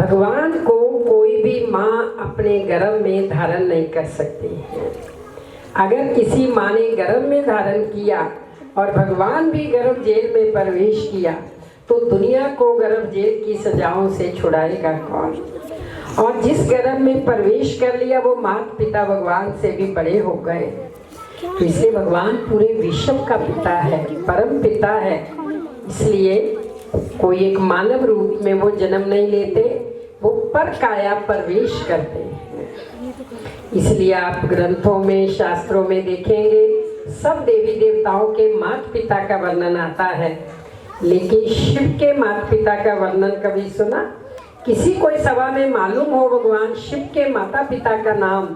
भगवान को कोई भी माँ अपने गर्भ में धारण नहीं कर सकती है। अगर किसी माँ ने गर्भ में धारण किया और भगवान भी गर्भ जेल में प्रवेश किया तो दुनिया को गर्भ जेल की सजाओं से छुड़ाएगा कौन? और जिस गर्भ में प्रवेश कर लिया वो माता पिता भगवान से भी बड़े हो गए। तो इसलिए भगवान पूरे विश्व का पिता है, परम पिता है। इसलिए कोई एक मानव रूप में वो जन्म नहीं लेते, वो पर काया प्रवेश करते हैं। इसलिए आप ग्रंथों में, शास्त्रों में देखेंगे सब देवी देवताओं के माता पिता का वर्णन आता है, लेकिन शिव के माता पिता का वर्णन कभी सुना? किसी कोई सभा में मालूम हो भगवान शिव के माता पिता का नाम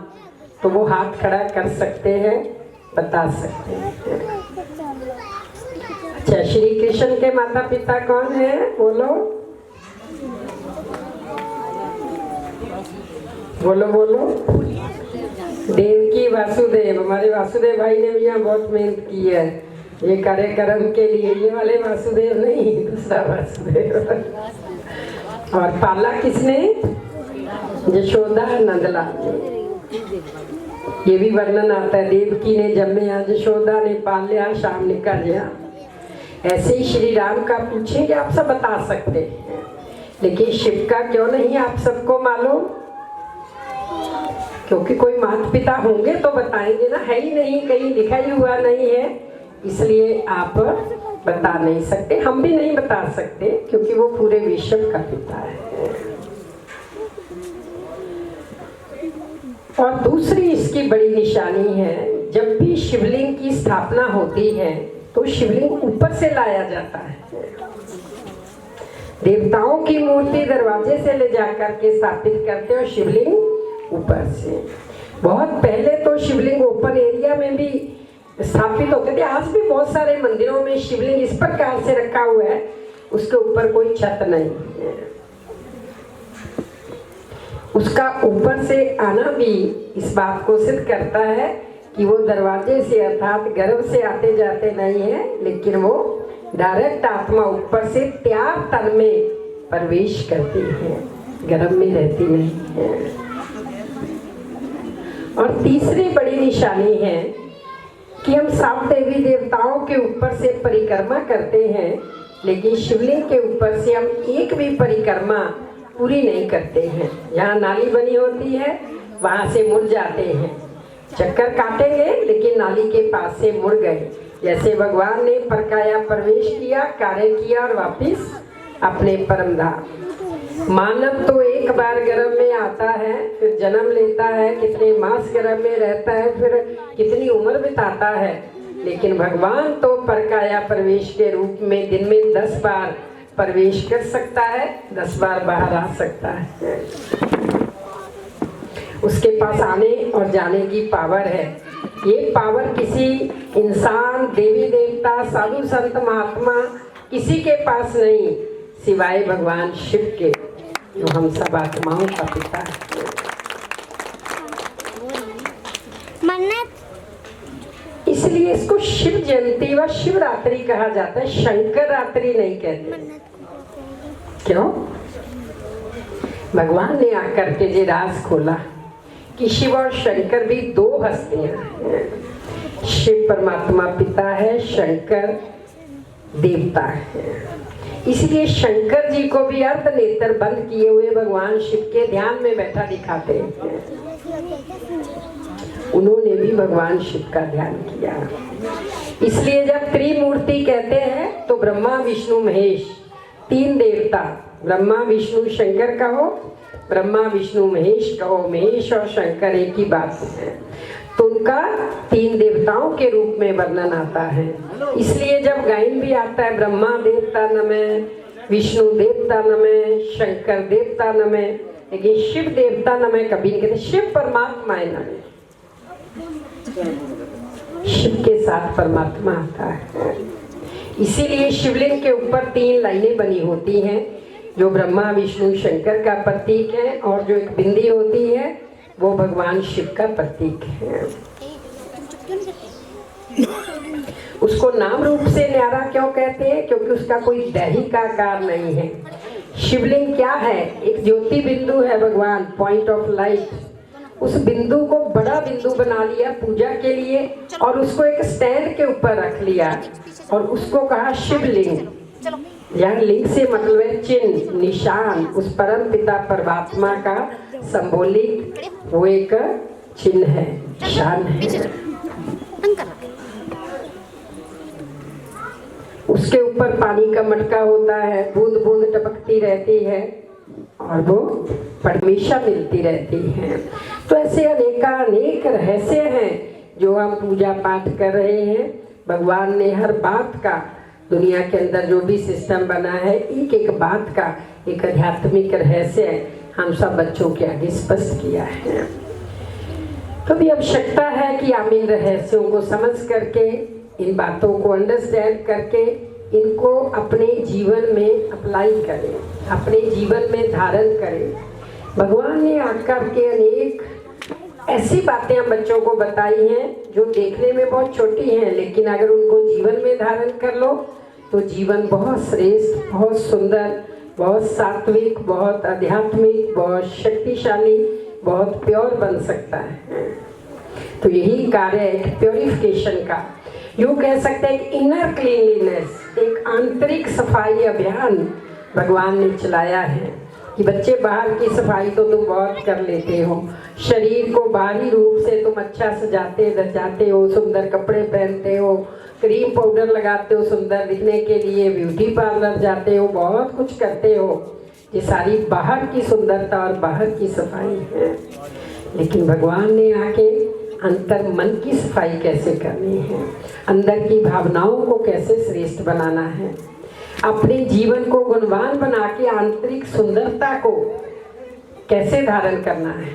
तो वो हाथ खड़ा कर सकते हैं, बता सकते हैं। अच्छा, श्री कृष्ण के माता पिता कौन है? बोलो बोलो बोलो। देवकी वासुदेव। हमारे वासुदेव भाई ने भी यहाँ बहुत मेहनत की है ये कार्यक्रम के लिए। ये वाले वासुदेव नहीं, दूसरा वासुदेव। और पाला किसने? यशोदा नंदलाल। ये भी वर्णन आता है, देवकी ने जन्मे, यशोदा ने पाल लिया, शाम निकल गया। ऐसे ही श्री राम का पूछेंगे आप सब बता सकते हैं, लेकिन शिव का क्यों नहीं आप सबको मालूम? क्योंकि कोई माता पिता होंगे तो बताएंगे ना, है ही नहीं, कहीं लिखा ही हुआ नहीं है, इसलिए आप बता नहीं सकते। हम भी नहीं बता सकते क्योंकि वो पूरे विश्व का पिता है। और दूसरी इसकी बड़ी निशानी है, जब भी शिवलिंग की स्थापना होती है तो शिवलिंग ऊपर से लाया जाता है। देवताओं की मूर्ति दरवाजे से ले जाकर के स्थापित करते और शिवलिंग ऊपर से। बहुत पहले तो शिवलिंग ओपन एरिया में भी स्थापित होते थे। आज भी बहुत सारे मंदिरों में शिवलिंग इस प्रकार से रखा हुआ है, उसके ऊपर कोई छत नहीं है। उसका ऊपर से आना भी इस बात को सिद्ध करता है कि वो दरवाजे से अर्थात गर्भ से आते जाते नहीं है, लेकिन वो डायरेक्ट आत्मा ऊपर से त्याग तन में प्रवेश करती है, गर्भ में रहती नहीं है। और तीसरी बड़ी निशानी है कि हम सब देवी देवताओं के ऊपर से परिक्रमा करते हैं, लेकिन शिवलिंग के ऊपर से हम एक भी परिक्रमा पूरी नहीं करते हैं। जहाँ नाली बनी होती है वहाँ से मुड़ जाते हैं, चक्कर काटेंगे लेकिन नाली के पास से मुड़ गए। जैसे भगवान ने परकाया प्रवेश किया, कार्य किया और वापिस अपने परम धाम। मानव तो एक बार गर्भ में आता है, फिर जन्म लेता है, कितने मास गर्भ में रहता है, फिर कितनी उम्र बिताता है, लेकिन भगवान तो परकाया प्रवेश के रूप में दिन में 10 बार प्रवेश कर सकता है, 10 बार बाहर आ सकता है। उसके पास आने और जाने की पावर है। ये पावर किसी इंसान, देवी देवता, साधु संत, महात्मा किसी के पास नहीं सिवाय भगवान शिव के, जो हम सब आत्माओं का पिता है। इसलिए इसको शिव जयंती व शिवरात्रि कहा जाता है, शंकर रात्रि नहीं कहते। क्यों? भगवान ने आकर के ये राज खोला कि शिव और शंकर भी 2 हस्तियां हैं। शिव परमात्मा पिता है, शंकर देवता है। इसलिए शंकर जी को भी अर्ध नेत्र बंद किए हुए भगवान शिव के ध्यान में बैठा दिखाते हैं। उन्होंने भी भगवान शिव का ध्यान किया। इसलिए जब त्रिमूर्ति कहते हैं तो ब्रह्मा विष्णु महेश 3 देवता, ब्रह्मा विष्णु शंकर कहो, ब्रह्मा विष्णु महेश कहो, महेश और शंकर एक ही बात है, तो उनका 3 देवताओं के रूप में वर्णन आता है। इसलिए जब गायन भी आता है, ब्रह्मा देवता नमः, विष्णु देवता नमः, शंकर देवता नमः, लेकिन शिव देवता नमः कभी नहीं कहते। शिव परमात्मा है नमः, शिव के साथ परमात्मा आता है। इसीलिए शिवलिंग के ऊपर 3 लाइनें बनी होती हैं, जो ब्रह्मा विष्णु शंकर का प्रतीक है, और जो एक बिंदी होती है वो भगवान शिव का प्रतीक है। उसको नाम रूप से न्यारा क्यों कहते हैं? क्योंकि उसका कोई दैहिक आकार नहीं है। शिवलिंग क्या है? एक ज्योति बिंदु है भगवान, पॉइंट ऑफ लाइट। उस बिंदु को बड़ा बिंदु बना लिया पूजा के लिए और उसको एक स्टैंड के ऊपर रख लिया और उसको कहा शिवलिंग। यह लिंग से मतलब है चिन्ह, निशान, उस परम पिता परमात्मा का संबोलिक वो एक चिन्ह है, निशान है। उसके ऊपर पानी का मटका होता है, बूंद बूंद टपकती रहती है और वो परमेशा मिलती रहती है। तो ऐसे अनेक रहस्य हैं जो हम पूजा पाठ कर रहे हैं। भगवान ने हर बात का, दुनिया के अंदर जो भी सिस्टम बना है, एक एक बात का एक आध्यात्मिक रहस्य हम सब बच्चों के आगे स्पष्ट किया है। तो भी आवश्यकता है कि हम इन रहस्यों को समझ करके, इन बातों को अंडरस्टैंड करके इनको अपने जीवन में अप्लाई करें, अपने जीवन में धारण करें। भगवान ने आकर के अनेक ऐसी बातें हम बच्चों को बताई हैं जो देखने में बहुत छोटी हैं, लेकिन अगर उनको जीवन में धारण कर लो तो जीवन बहुत श्रेष्ठ, बहुत सुंदर, बहुत सात्विक, बहुत आध्यात्मिक, बहुत शक्तिशाली, बहुत प्योर बन सकता है। तो यही कार्य है प्योरिफिकेशन का। यूँ कह सकते हैं कि इनर क्लीनलीनेस, एक आंतरिक सफाई अभियान भगवान ने चलाया है कि बच्चे बाहर की सफाई तो तुम बहुत कर लेते हो, शरीर को बाहरी रूप से तुम अच्छा सजाते धजाते हो, सुंदर कपड़े पहनते हो, क्रीम पाउडर लगाते हो सुंदर दिखने के लिए, ब्यूटी पार्लर जाते हो, बहुत कुछ करते हो। ये सारी बाहर की सुंदरता और बाहर की सफाई है। लेकिन भगवान ने आके अंतर मन की सफाई कैसे करनी है, अंदर की भावनाओं को कैसे श्रेष्ठ बनाना है, अपने जीवन को गुणवान बना के आंतरिक सुंदरता को कैसे धारण करना है,